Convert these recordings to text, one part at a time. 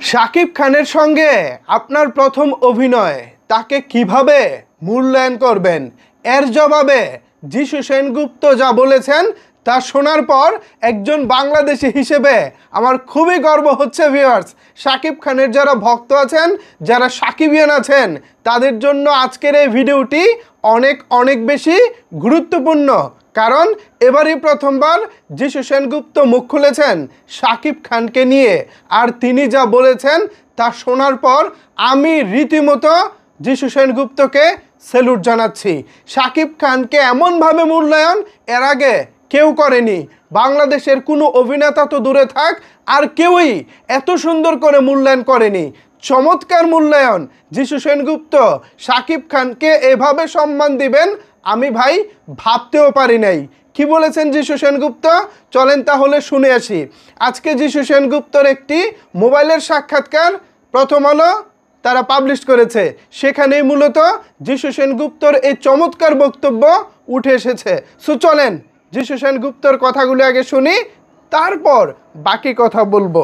শাকিব খানের সঙ্গে আপনার প্রথম অভিনয়, তাকে কিভাবে মূল্যায়ন করবেন? এর জবাবে যিশু সেনগুপ্ত যা বলেছেন তা শোনার পর একজন বাংলাদেশি হিসেবে আমার খুবই গর্ব হচ্ছে। ভিউয়ার্স, শাকিব খানের যারা ভক্ত আছেন, যারা শাকিবিয়ান আছেন, তাদের জন্য আজকের এই ভিডিওটি অনেক অনেক বেশি গুরুত্বপূর্ণ। কারণ এবারই প্রথমবার যিশু সেনগুপ্ত মুখ খুলেছেন শাকিব খানকে নিয়ে, আর তিনি যা বলেছেন তা শোনার পর আমি রীতিমতো যিশু সেনগুপ্তকে স্যালুট জানাচ্ছি। শাকিব খানকে এমনভাবে মূল্যায়ন এর আগে কেউ করেনি। বাংলাদেশের কোনো অভিনেতা তো দূরে থাক, আর কেউই এত সুন্দর করে মূল্যায়ন করেনি। চমৎকার মূল্যায়ন। যিশু সেনগুপ্ত শাকিব খানকে এভাবে সম্মান দিবেন আমি ভাই ভাবতেও পারি নাই। কি বলেছেন যিশু সেনগুপ্ত? চলেন তাহলে শুনে আসি। আজকে যিশু সেনগুপ্তর একটি মোবাইলের সাক্ষাৎকার প্রথম আলো তারা পাবলিশ করেছে। সেখানেই মূলত যিশু সেনগুপ্তর এই চমৎকার বক্তব্য উঠে এসেছে। সো চলেন যিশু সেনগুপ্তর কথাগুলো আগে শুনি, তারপর বাকি কথা বলবো।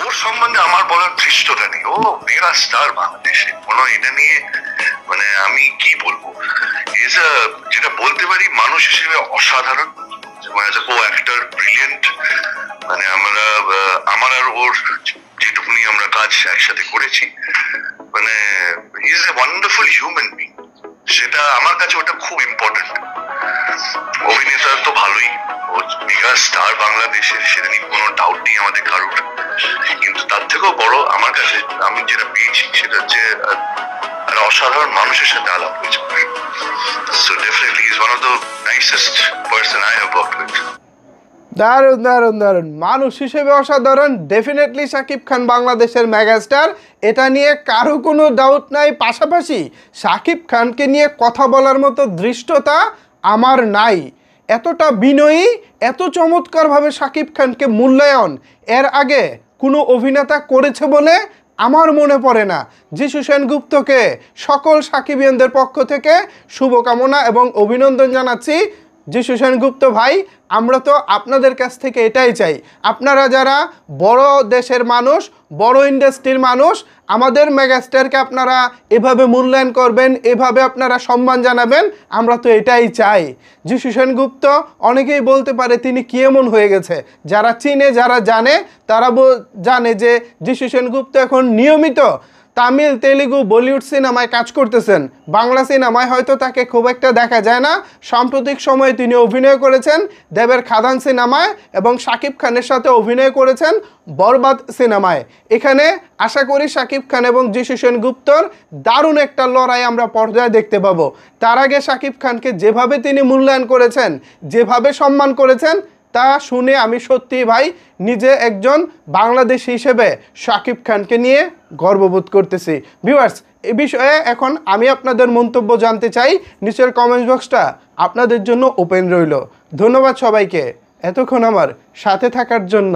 ওর সম্বন্ধে আমার বলার ধৃষ্টতা নেই। ও মেগা স্টার বাংলাদেশে, কোনো এটা নিয়ে মানে আমি কি বলবো, যেটা বলতে পারি মানুষ হিসেবে অসাধারণ, কো অ্যাক্টর ব্রিলিয়েন্ট। মানে আমার আর ওর যেটুকুনি আমরা কাজ একসাথে করেছি, মানে is a wonderful human being. সেটা আমার কাছে ওটা খুব ইম্পর্টেন্ট। অভিনেতা তো ভালোই, ও মেগা স্টার বাংলাদেশের, সেটা নিয়ে কোনো ডাউট নেই আমাদের কারোর। কিন্তু তার থেকেও বড় আমার কাছে আমি যেটা পেয়েছি সেটা হচ্ছে একটা অসাধারণ মানুষের সাথে আলাপ হয়েছে। So definitely is one of the nicest person I have worked with. দারুণ দারুণ দারুণ। মানুষ হিসেবে অসাধারণ। ডেফিনেটলি শাকিব খান বাংলাদেশের মেগাস্টার, এটা নিয়ে কারো কোনো ডাউট নাই। পাশাপাশি শাকিব খানকে নিয়ে কথা বলার মতো ধৃষ্টতা আমার নাই। এতটা বিনয়ী, এত চমৎকারভাবে শাকিব খানকে মূল্যায়ন এর আগে কোনো অভিনেতা করেছে বলে আমার মনে পড়ে না। যিশু সেনগুপ্তকে সকল শাকিবিয়ানদের পক্ষ থেকে শুভকামনা এবং অভিনন্দন জানাচ্ছি। যিশু সেনগুপ্ত ভাই, আমরা তো আপনাদের কাছ থেকে এটাই চাই, আপনারা যারা বড় দেশের মানুষ, বড় ইন্ডাস্ট্রির মানুষ, আমাদের মেগাস্টারকে আপনারা এভাবে মূল্যায়ন করবেন, এভাবে আপনারা সম্মান জানাবেন, আমরা তো এটাই চাই। যিশু সেনগুপ্ত অনেকেই বলতে পারে তিনি কি এমন হয়ে গেছে। যারা চিনে, যারা জানে, তারা জানে যে যিশু সেনগুপ্ত এখন নিয়মিত তামিল, তেলেগু, বলিউড সিনেমায় কাজ করতেছেন। বাংলা সিনেমায় হয়তো তাকে খুব একটা দেখা যায় না। সাম্প্রতিক সময়ে তিনি অভিনয় করেছেন দেবের খাদান সিনেমায় এবং শাকিব খানের সাথে অভিনয় করেছেন বরবাদ সিনেমায়। এখানে আশা করি শাকিব খান এবং যিশু সেনগুপ্তর দারুণ একটা লড়াই আমরা পর্যায়ে দেখতে পাবো। তার আগে শাকিব খানকে যেভাবে তিনি মূল্যায়ন করেছেন, যেভাবে সম্মান করেছেন, তা শুনে আমি সত্যি ভাই নিজে একজন বাংলাদেশি হিসেবে শাকিব খানকে নিয়ে গর্ববোধ করতেছি। ভিউয়ার্স, এ বিষয়ে এখন আমি আপনাদের মন্তব্য জানতে চাই। নিচের কমেন্ট বক্সটা আপনাদের জন্য ওপেন রইল। ধন্যবাদ সবাইকে এতক্ষণ আমার সাথে থাকার জন্য।